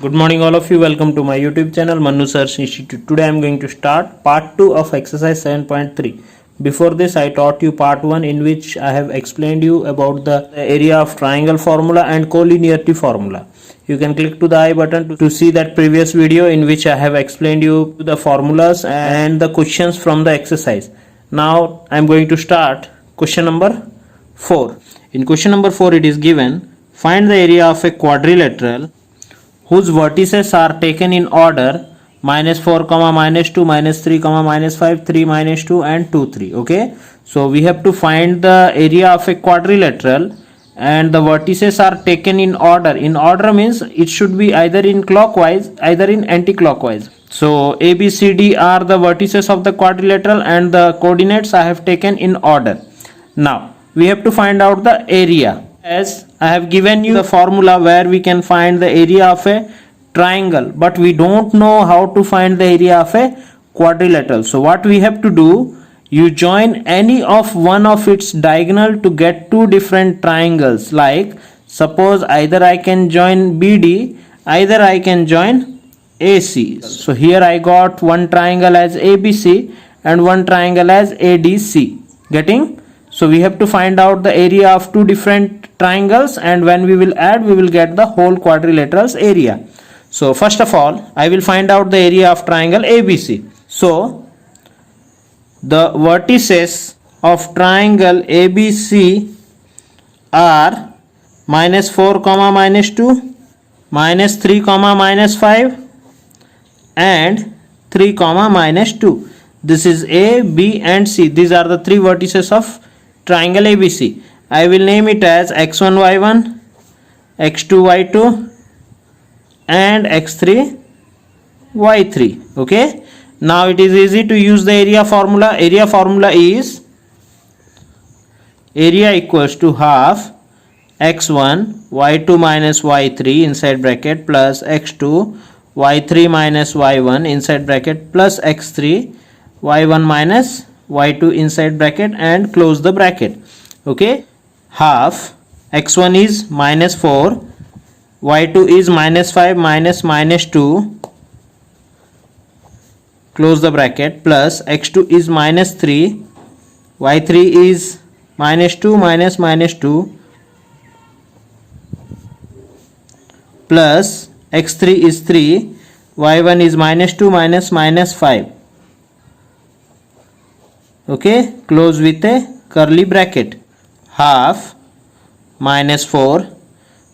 Good morning all of you. Welcome to my YouTube channel Manu Search Institute. Today I am going to start part 2 of exercise 7.3. Before this I taught you part 1 in which I have explained you about the area of triangle formula and collinearity formula. You can click to the I button to see that previous video in which I have explained you the formulas and the questions from the exercise. Now I am going to start question number 4. In question number 4 it is given, find the area of a quadrilateral whose vertices are taken in order -4, -2, -3, -5, 3, -2 and 2, 3. Okay, so we have to find the area of a quadrilateral and the vertices are taken in order. In order means it should be either in clockwise, either in anti-clockwise. So A, B, C, D are the vertices of the quadrilateral and the coordinates I have taken in order. Now we have to find out the area. As I have given you the formula where we can find the area of a triangle, but we don't know how to find the area of a quadrilateral. So what we have to do, you join any of one of its diagonal to get two different triangles. Like suppose either I can join BD, either I can join AC. So here I got one triangle as ABC and one triangle as ADC. Getting? So we have to find out the area of two different triangles, and when we will add we will get the whole quadrilateral's area. So first of all I will find out the area of triangle ABC. So the vertices of triangle ABC are -4, -2, -3, -5 and 3, -2. This is A, B and C. These are the three vertices of triangle ABC. I will name it as x1 y1, x2 y2 and x3 y3. Okay, now it is easy to use the area formula. Area formula is area equals to half x1 y2 minus y3 inside bracket plus x2 y3 minus y1 inside bracket plus x3 y1 minus y2 inside bracket and close the bracket. Okay, half x1 is -4, y2 is -5 minus -2, close the bracket, plus x2 is -3, y3 is -2 minus -2 plus x3 is 3, y1 is -2 minus -5. Okay, close with a curly bracket. Half -4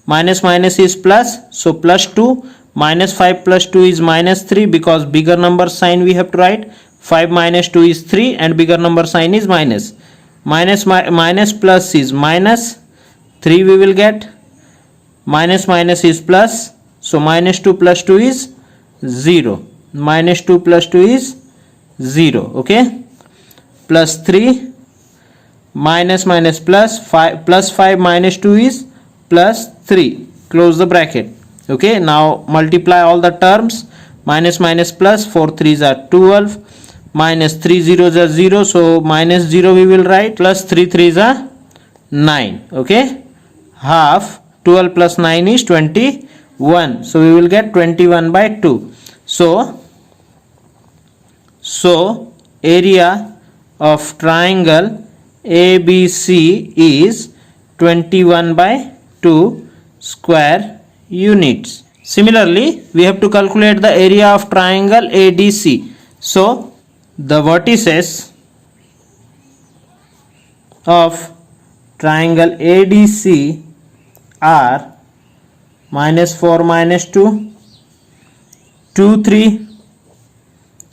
minus minus is plus, so +2 -5 plus 2 is -3, because bigger number sign we have to write. 5 minus 2 is 3 and bigger number sign is minus. Minus plus is minus, 3 we will get, minus minus is plus, so -2 plus 2 is 0, -2 plus 2 is 0. Okay, plus 3 minus minus plus 5 plus 5 minus 2 is plus 3, close the bracket. Okay, now multiply all the terms. Minus minus plus, 4 3s are 12, minus 3 zeros are 0, so -0 we will write, plus 3 3s are 9. Okay, half 12 plus 9 is 21, so we will get 21 by 2. So area of triangle ABC is 21 by 2 square units. Similarly, we have to calculate the area of triangle ADC. So the vertices of triangle ADC are -4, -2, 2, 3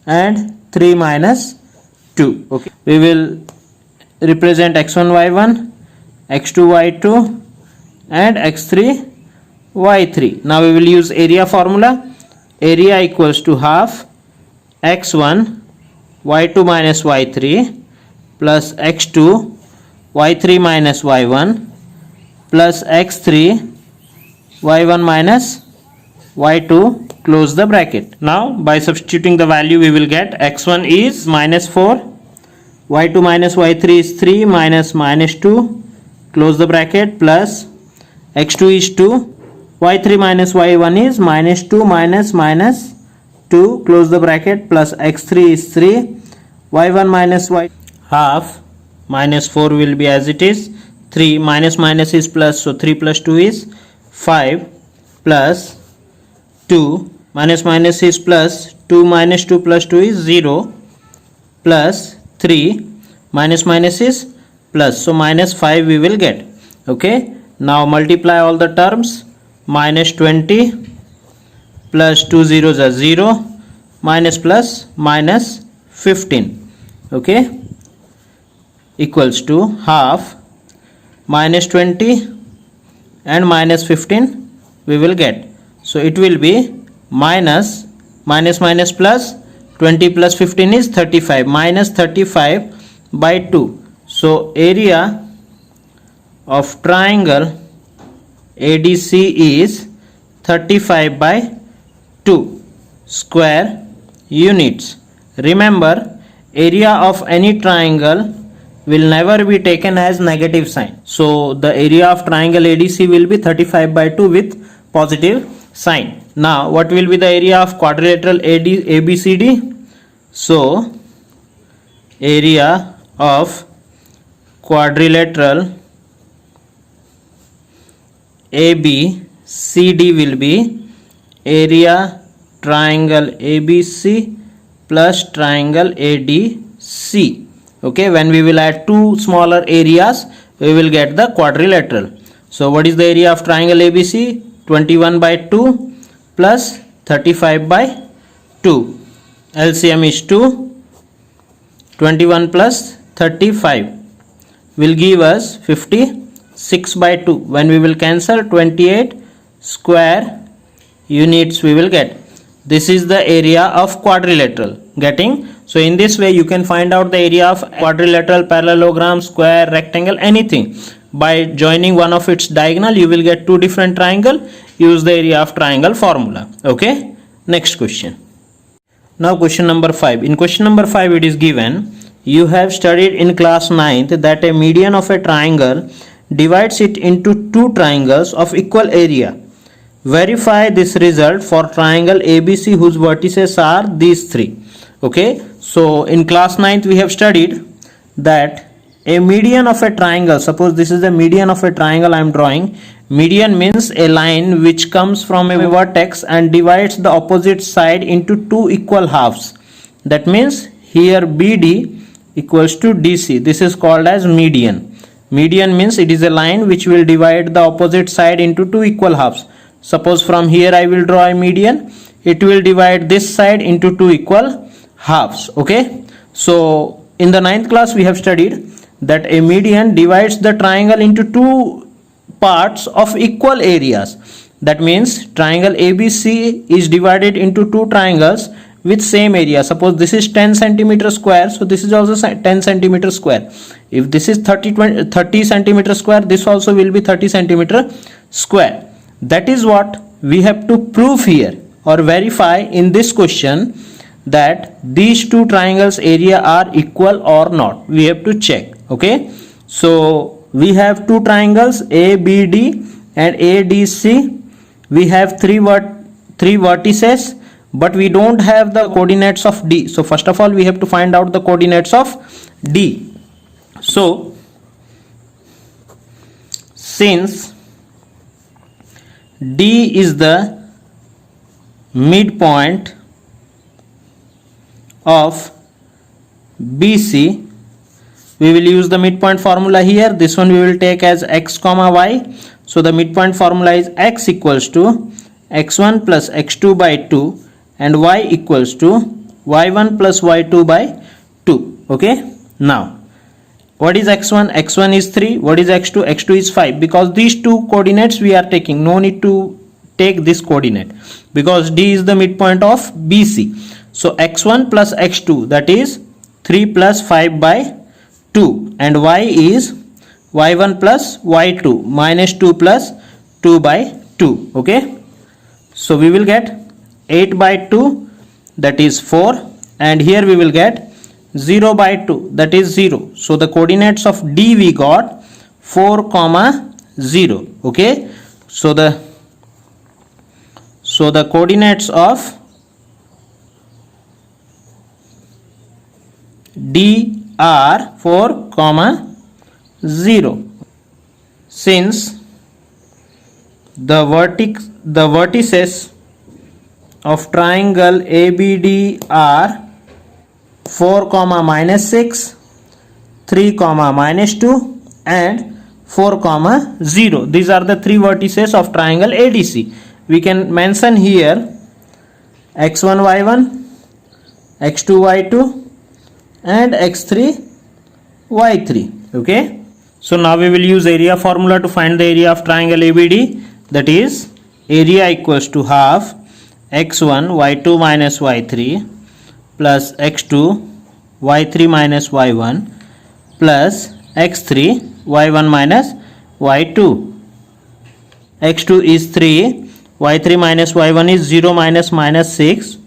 and 3, -2. Okay, we will represent x1 y1, x2 y2 and x3 y3. Now we will use area formula. Area equals to half x1 y2 minus y3 plus x2 y3 minus y1 plus x3 y1 minus y2, close the bracket. Now by substituting the value we will get x1 is -4, y2 minus y3 is 3 minus -2, close the bracket, plus x2 is 2, y3 minus y1 is minus 2 minus 2 close the bracket plus x3 is 3 y1 minus y half minus 4 will be as it is 3 minus is plus, so 3 plus 2 is 5 plus 2 minus is plus 2 minus 2 plus 2 is 0 plus 3 minus is plus, so minus 5 we will get. Okay, now multiply all the terms. Minus 20 plus 2 zeros are 0 minus plus minus 15, okay, equals to half minus 20 and minus 15 we will get. So it will be minus plus 20 plus 15 is 35 minus 35 by 2. So area of triangle ADC is 35 by 2 square units. Remember, area of any triangle will never be taken as negative sign. So the area of triangle ADC will be 35 by 2 with positive sign. Now what will be the area of quadrilateral ABCD? So area of quadrilateral ABCD will be area triangle ABC plus triangle ADC. Okay, when we will add two smaller areas, we will get the quadrilateral. So what is the area of triangle ABC? 21 by 2 plus 35 by 2. LCM is 2. 21 plus 35 will give us 56 by 2. When we will cancel, 28 square units we will get. This is the area of quadrilateral. Getting? So in this way you can find out the area of quadrilateral, parallelogram, square, rectangle, anything. By joining one of its diagonal you will get two different triangle. Use the area of triangle formula. Okay, next question. Now question number 5. In question number 5 it is given, you have studied in class 9th that a median of a triangle divides it into two triangles of equal area. Verify this result for triangle ABC whose vertices are these three. Okay, so in class 9th we have studied that a median of a triangle, suppose this is the median of a triangle I am drawing. Median means a line which comes from a vertex and divides the opposite side into two equal halves. That means here BD equals to DC. This is called as median. Median means it is a line which will divide the opposite side into two equal halves. Suppose from here I will draw a median. It will divide this side into two equal halves. Okay, so in the 9th class we have studied that a median divides the triangle into two parts of equal areas. That means triangle ABC is divided into two triangles with same area. Suppose this is 10 centimeter square, so this is also 10 centimeter square. If this is 30 centimeter square, this also will be 30 centimeter square. That is what we have to prove here or verify in this question, that these two triangles area are equal or not. We have to check. Okay, so we have two triangles ABD and ADC. We have three vertices, but we don't have the coordinates of D. So first of all we have to find out the coordinates of D. So since D is the midpoint of BC, we will use the midpoint formula here. This one we will take as x comma y. So the midpoint formula is x equals to x1 plus x2 by 2 and y equals to y1 plus y2 by 2. Okay, now what is x1? X1 is 3. What is x2? X2 is 5. Because these two coordinates we are taking, no need to take this coordinate because D is the midpoint of BC. So x1 plus x2, that is 3 plus 5 by 2, and y is y1 plus y2 minus 2 plus 2 by 2. Okay, so we will get 8 by 2, that is 4, and here we will get 0 by 2, that is 0. So the coordinates of D we got 4 comma 0. Okay, so the So the coordinates of D are 4, 0. Since the vertices of triangle ABD are 4, -6, 3, -2 and 4, 0. These are the three vertices of triangle ADC. We can mention here x1 y1, x2 y2 and x3 y3. Okay, so now we will use area formula to find the area of triangle ABD. That is, area equals to half x1 y2 minus y3 plus x2 y3 minus y1 plus x3 y1 minus y2. x2 is 3, y3 minus y1 is 0 minus 6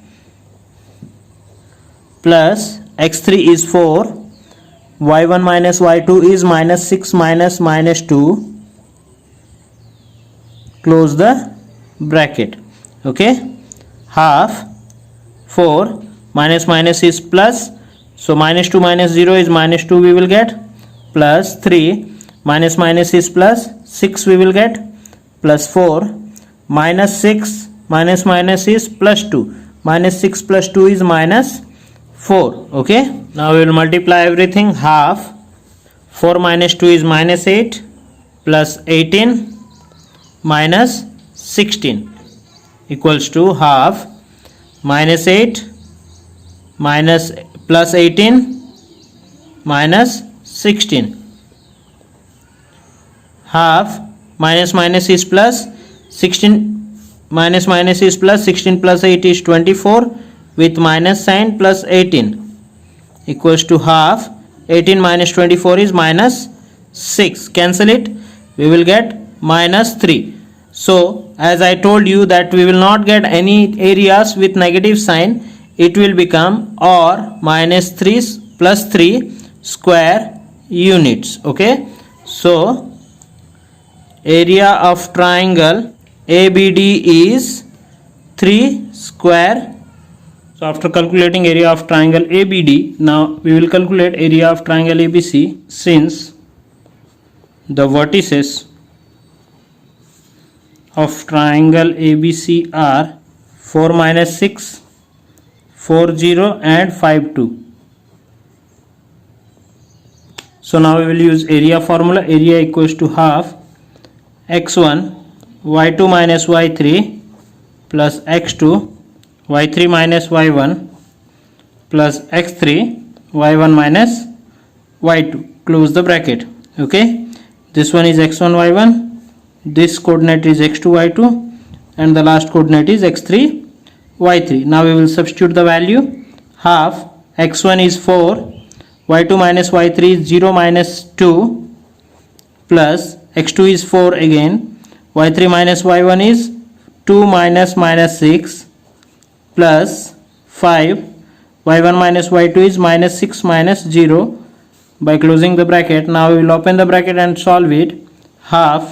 plus x3 is 4, y1 minus y2 is -6 minus 2. Close the bracket. Okay, half 4 minus is plus, so -2 minus 0 is -2 we will get, plus 3 minus is plus 6 we will get, plus 4 -6 minus is plus 2, -6 plus 2 is -4. Okay, now we will multiply everything. Half 4 minus 2 is -8 plus 18 minus 16 equals to half -8 minus plus 18 minus 16. Half minus is plus, 16 minus is plus, 16 plus 8 is 24 with minus sign plus 18 equals to half 18 minus 24 is -6. Cancel it, we will get -3. So as I told you that we will not get any areas with negative sign, it will become or -3 plus 3 square units. Okay, so area of triangle ABD is 3 square. So after calculating area of triangle ABD, now we will calculate area of triangle ABC. Since the vertices of triangle ABC are 4 -6, 4 0 and 5 2. So now we will use area formula. Area equals to half x1 y2 minus y3 plus x2 y3 minus y1 plus x3 y1 minus y2. Close the bracket. Okay, this one is x1 y1, this coordinate is x2 y2 and the last coordinate is x3 y3. Now we will substitute the value. Half x1 is 4, y2 minus y3 is 0 minus 2 plus x2 is 4 again, y3 minus y1 is 2 minus 6 plus 5, y1 minus y2 is -6 minus 0 by closing the bracket. Now we will open the bracket and solve it. Half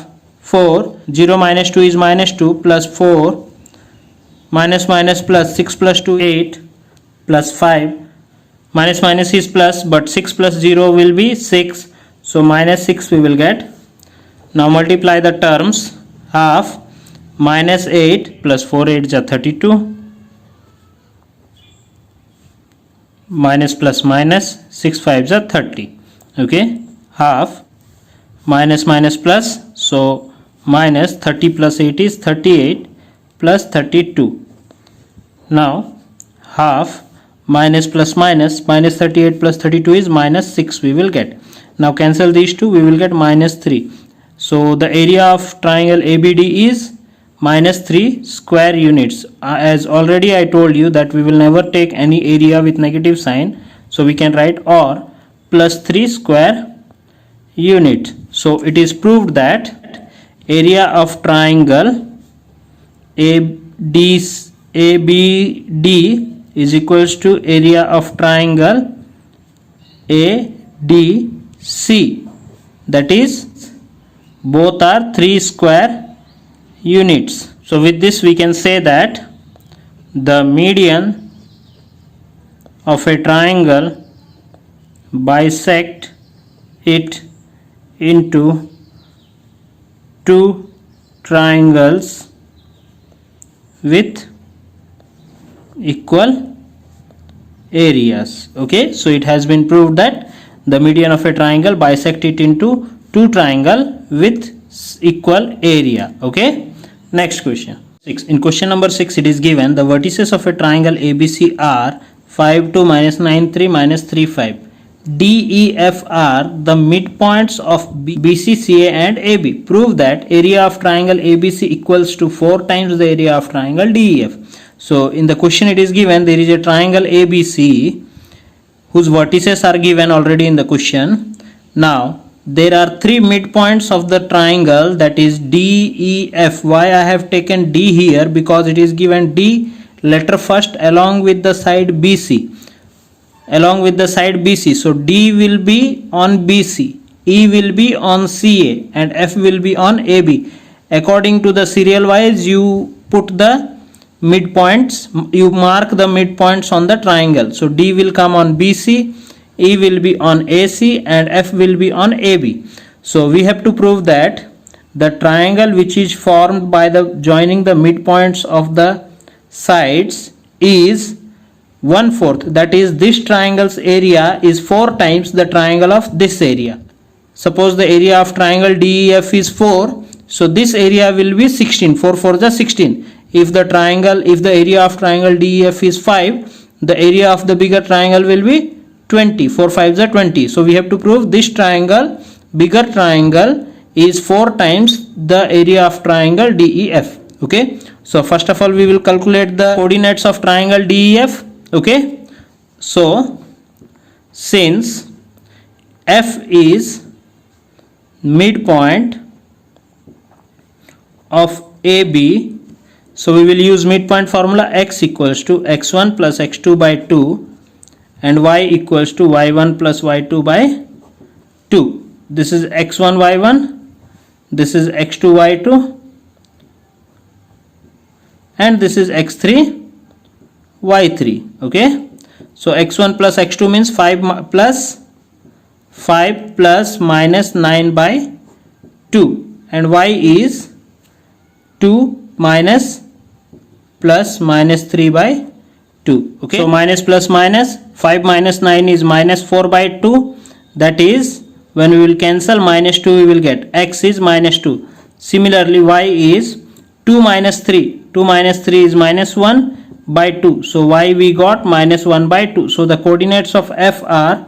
4, 0 minus 2 is -2 plus 4 minus plus 6 plus 2 8 plus 5, minus is plus but 6 plus 0 will be 6, so -6 we will get. Now multiply the terms. Half -8 plus 4 8 is 32 minus plus minus 6 5 is 30. Okay, half minus plus, so minus 30 plus 8 is 38 plus 32. Now half minus plus minus 38 plus 32 is -6 we will get. Now cancel these two, we will get -3. So the area of triangle ABD is -3 square units. As already I told you that we will never take any area with negative sign, so we can write or +3 square unit. So it is proved that area of triangle ABD is equals to area of triangle ADC, that is both are 3 square units. So with this we can say that the median of a triangle bisect it into two triangles with equal areas. Okay, so it has been proved that the median of a triangle bisect it into two triangle with equal area. Okay, next question 6. In question number 6 it is given the vertices of a triangle ABC are 5 2 minus 9 3 minus 3 5. D, E, F are the midpoints of BC, CA and AB. Prove that area of triangle ABC equals to 4 times the area of triangle DEF. So in the question it is given there is a triangle ABC whose vertices are given already in the question. Now there are three midpoints of the triangle, that is D, E, F. Why I have taken D here? Because it is given D letter first along with the side BC. So D will be on BC, E will be on CA and F will be on AB. According to the serial wise you put the midpoints, you mark the midpoints on the triangle. So D will come on BC, E will be on AC and F will be on AB. So we have to prove that the triangle which is formed by the joining the midpoints of the sides is 1/4, that is this triangle's area is 4 times the triangle of this area. Suppose the area of triangle DEF is 4, so this area will be 16. 4 4 is 16. If the area of triangle DEF is 5, the area of the bigger triangle will be 20. 4 5 is 20. So we have to prove this bigger triangle is 4 times the area of triangle DEF. Okay, so first of all we will calculate the coordinates of triangle DEF. Okay, so since F is midpoint of AB, so we will use midpoint formula. X equals to x1 plus x2 by 2 and y equals to y1 plus y2 by 2. This is x1 y1, this is x2 y2 and this is x3 y3. Okay, so x1 plus x2 means 5 plus minus 9 by 2 and y is 2 minus plus minus 3 by 2. Okay, so minus plus minus, 5 minus 9 is minus 4 by 2, that is when we will cancel minus 2 we will get x is minus 2. Similarly y is 2 minus 3, 2 minus 3 is minus 1 by 2, so y we got minus 1 by 2. So the coordinates of F are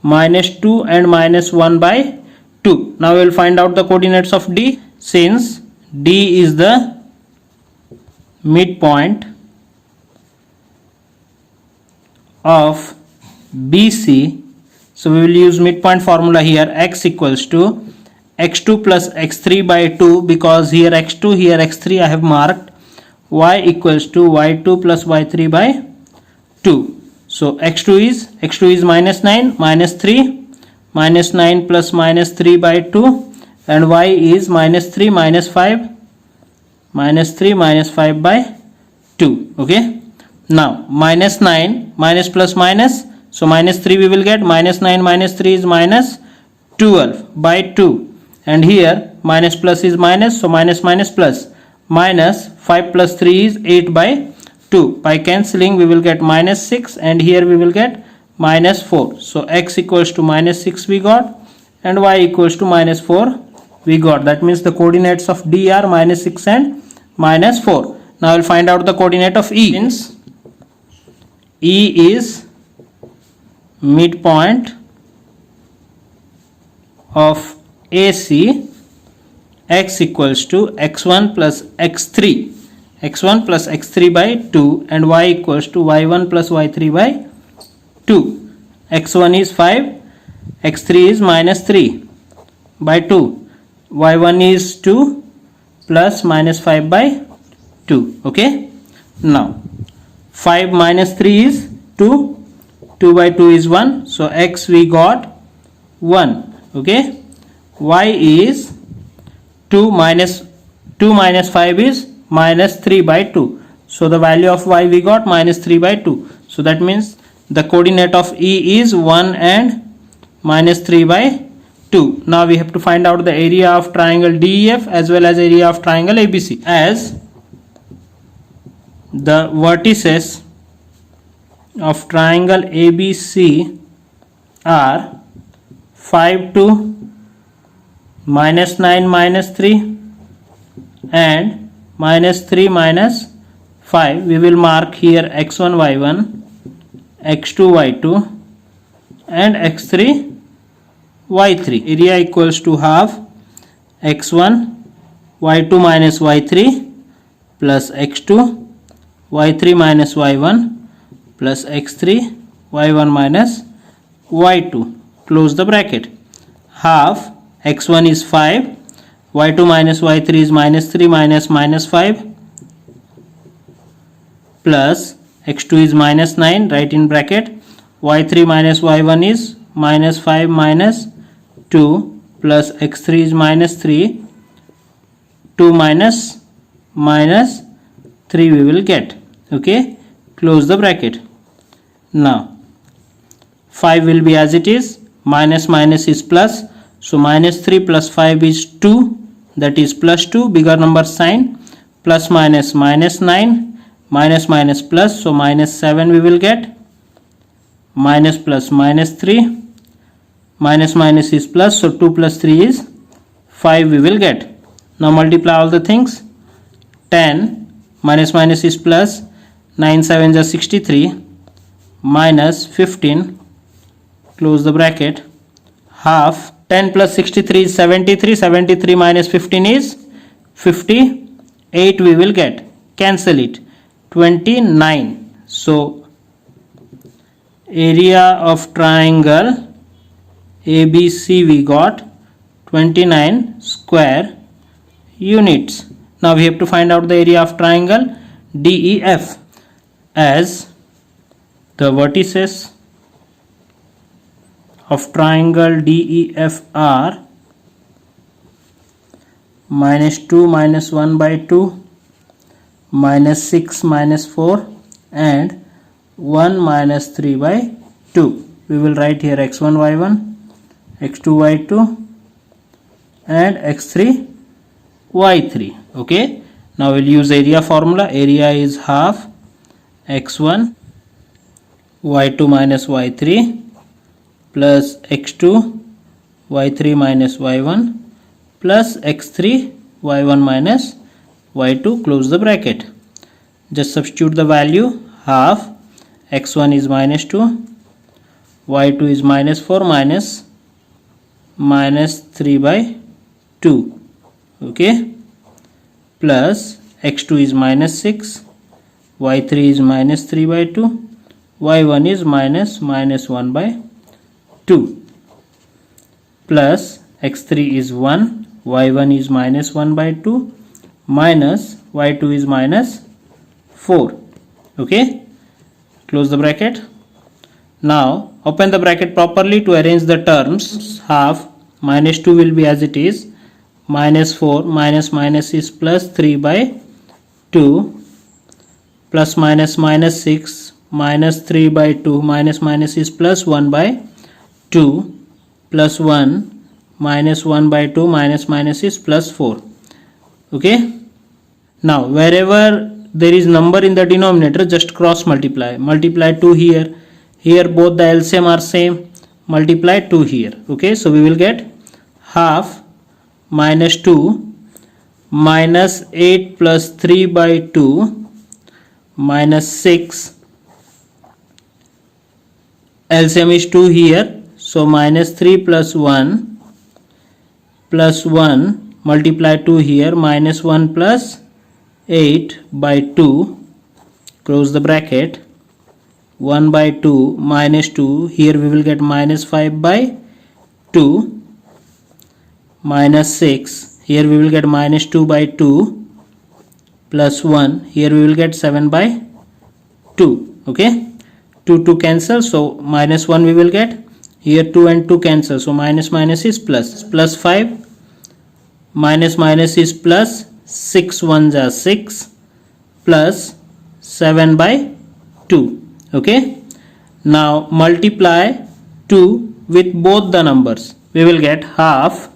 minus 2 and minus 1 by 2. Now we will find out the coordinates of D. Since D is the midpoint of BC, so we will use midpoint formula here. X equals to x2 plus x3 by 2, because here x2 here x3 I have marked. Y equals to y2 plus y3 by 2. So x2 is minus 9 minus 3, minus 9 plus minus 3 by 2, and y is minus 3 minus 5, minus 3 minus 5 by 2. Okay, now minus 9 minus plus minus, so minus 3 we will get, minus 9 minus 3 is minus 12 by 2, and here minus plus is minus, so minus minus plus, minus 5 plus 3 is 8 by 2. By cancelling we will get minus 6 and here we will get minus 4. So x equals to minus 6 we got and y equals to minus 4 we got. That means the coordinates of D are minus 6 and minus 4. Now we will find out the coordinate of E. Since E is midpoint of AC, x equals to x1 plus x3, x1 plus x3 by 2 and y equals to y1 plus y3 by 2. x1 is 5, x3 is minus 3 by 2, y1 is 2 plus minus 5 by 2. Okay, now 5 minus 3 is 2, 2 by 2 is 1, so x we got 1. Okay, y is 2 minus 5 is minus 3 by 2. So the value of y we got minus 3 by 2. So that means the coordinate of E is 1 and minus 3 by 2. Now we have to find out the area of triangle DEF as well as area of triangle ABC. As the vertices of triangle ABC are 5, 2, minus 9, minus 3 and minus 3, minus 5. We will mark here x1, y1, x2, y2 and x3, y3. Area equals to half x1, y2 minus y3 plus x2, y3 minus y1 plus x3, y1 minus y2. Close the bracket. Half x1 is 5, y2 minus y3 is minus 3 minus 5 plus x2 is minus 9, write in bracket. Y3 minus y1 is minus 5 minus 2 plus x3 is minus 3, 2 minus 3 we will get. Okay, close the bracket. Now 5 will be as it is, minus minus is plus, so minus 3 plus 5 is 2, that is plus 2, bigger number sign, plus minus minus 9, minus minus plus, so minus 7 we will get, minus plus minus 3, minus minus is plus, so 2 plus 3 is 5 we will get. Now multiply all the things. 10 minus minus is plus, 9 7 is 63 minus 15, close the bracket. Half 10 plus 63 is 73, 73 minus 15 is 58 we will get. Cancel it. 29. So area of triangle ABC we got 29 square units. Now we have to find out the area of triangle DEF. As the vertices of triangle DEF are minus 2 minus 1 by 2, minus 6 minus 4 and 1 minus 3 by 2. We will write here x1 y1, x2 y2 and x3 y3. Okay, now we'll use area formula. Area is half x1 y2 minus y3 plus x2 y3 minus y1 plus x3 y1 minus y2. Close the bracket. Just substitute the value. Half x1 is minus 2, y2 is minus 4 minus 3 by 2. Okay, plus x2 is minus 6, y3 is minus 3 by 2, y1 is minus 1 by 2 plus x3 is 1, y1 is minus 1 by 2 minus y2 is minus 4. Okay, close the bracket. Now open the bracket properly to arrange the terms. Half minus 2 will be as it is, minus 4 minus minus is plus 3 by 2 plus minus minus 6 minus 3 by 2 minus minus is plus 1 by 2 plus 1 minus 1 by 2 minus minus is plus 4. Okay, now wherever there is number in the denominator, just cross multiply. Multiply 2 here, here both the LCM are same, multiply 2 here. Okay, so we will get half minus 2 minus 8 plus 3 by 2 minus 6, LCM is 2 here, so minus 3 plus 1 multiply 2 here, minus 1 plus 8 by 2, close the bracket. 1 by 2 minus 2, here we will get minus 5 by 2 minus 6, here we will get minus 2 by 2 plus 1, here we will get 7 by 2. Okay, 2 cancel, so minus 1 we will get. Here 2 and 2 cancel, so minus minus is plus. Plus 5 minus minus is plus 6 ones are 6 plus 7 by 2. Okay, now multiply 2 with both the numbers. We will get half.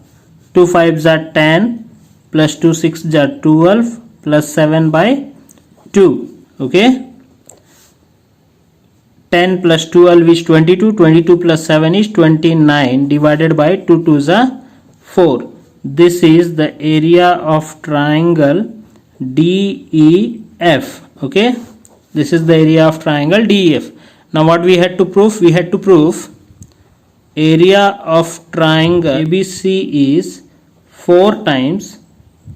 2 5s are 10 plus 2 6s are 12 plus 7 by 2. Okay, 10 plus 12 is 22. 22 plus 7 is 29 divided by 2 2s are 4. This is the area of triangle DEF. Okay, this is the area of triangle DEF. Now what we had to prove? We had to prove area of triangle ABC is 4 times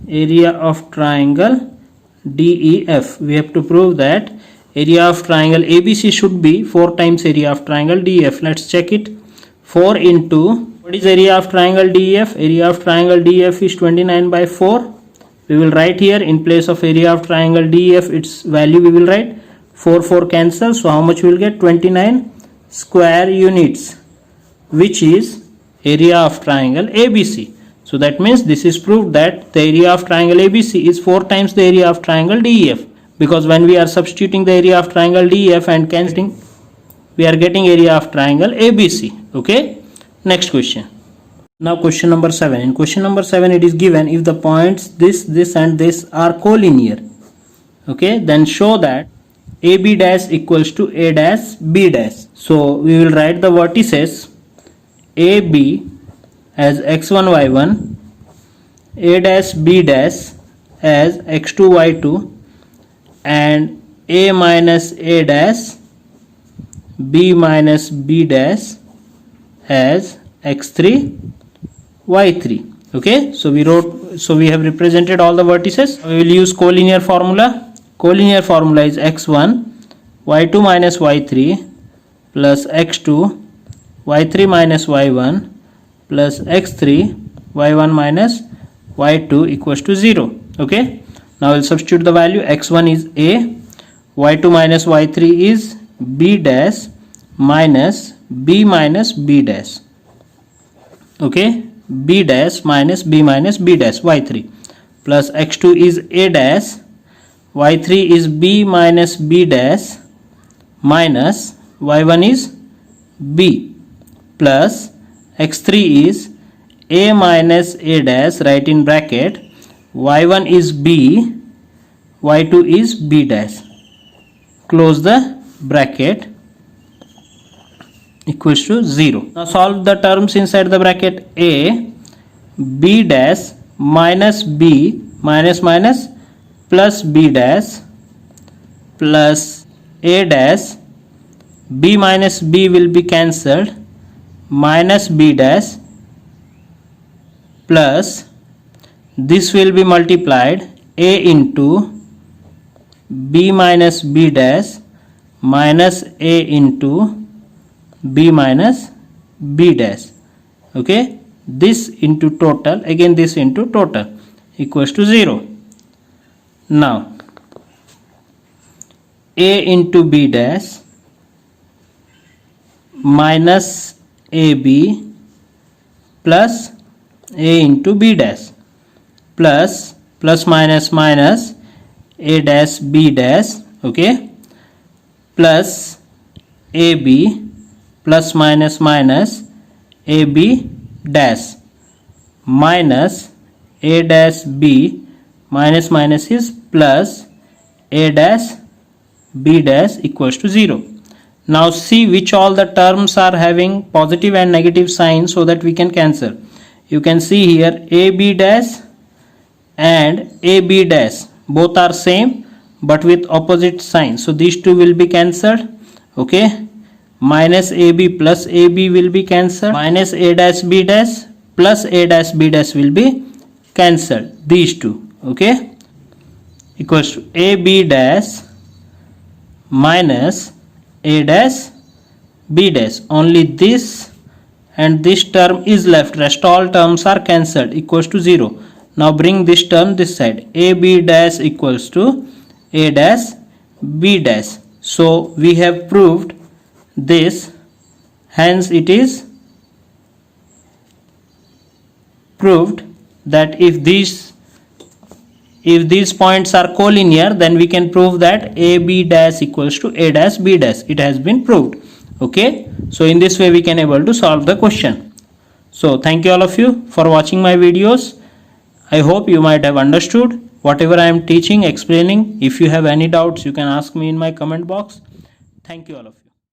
area of triangle DEF. We have to prove that area of triangle ABC should be 4 times area of triangle DEF. Let's check it. 4 into, what is area of triangle DEF? Area of triangle DEF is 29 by 4. We will write here in place of area of triangle DEF, its value we will write 4 4 cancel. So how much we will get? 29 square units, which is area of triangle ABC. So that means this is proved that the area of triangle ABC is 4 times the area of triangle DEF, because when we are substituting the area of triangle DEF and cancelling, we are getting area of triangle ABC. Okay, next question. Now question number 7. In question number 7 it is given if the points this, this and this are collinear. Okay, then show that AB dash equals to A dash B dash. So we will write the vertices AB as x1 y1, A dash B dash as x2 y2, and A minus A dash B minus B dash as x3 y3. Okay, so we have represented all the vertices. We will use collinear formula. Collinear formula is x1 y2 minus y3 plus x2 y3 minus y1 plus x3 y1 minus y2 equals to 0. Okay, now we'll substitute the value. X1 is A, y2 minus y3 is B dash minus B minus B dash. Okay, B dash minus B minus B dash y3 plus x2 is A dash, y3 is B minus B dash minus y1 is B plus x3 is A minus A dash, write in bracket, y1 is B, y2 is B dash, close the bracket, equals to 0. Now solve the terms inside the bracket. A, B dash minus B minus minus plus B dash plus A dash, B minus B will be cancelled, minus B dash plus this will be multiplied A into B minus B dash minus A into B minus B dash. Okay, this into total, again this into total, equals to 0. Now A into B dash minus AB plus A into B dash plus minus minus A dash B dash. Okay, plus AB plus minus minus AB dash minus A dash B minus minus is plus A dash B dash equals to 0. Now see which all the terms are having positive and negative signs so that we can cancel. You can see here AB dash and AB dash both are same but with opposite signs, so these two will be cancelled. Okay, minus AB plus AB will be cancelled, minus A dash B dash plus A dash B dash will be cancelled, these two. Okay, equals to AB dash minus A dash B dash, only this and this term is left, rest all terms are cancelled, equals to 0. Now bring this term this side, AB dash equals to A dash B dash. So we have proved this, hence it is proved that if these if these points are collinear, then we can prove that AB dash equals to A dash B dash. It has been proved. Okay, so in this way we can able to solve the question. So thank you all of you for watching my videos. I hope you might have understood whatever I am teaching, explaining. If you have any doubts, you can ask me in my comment box. Thank you all of you.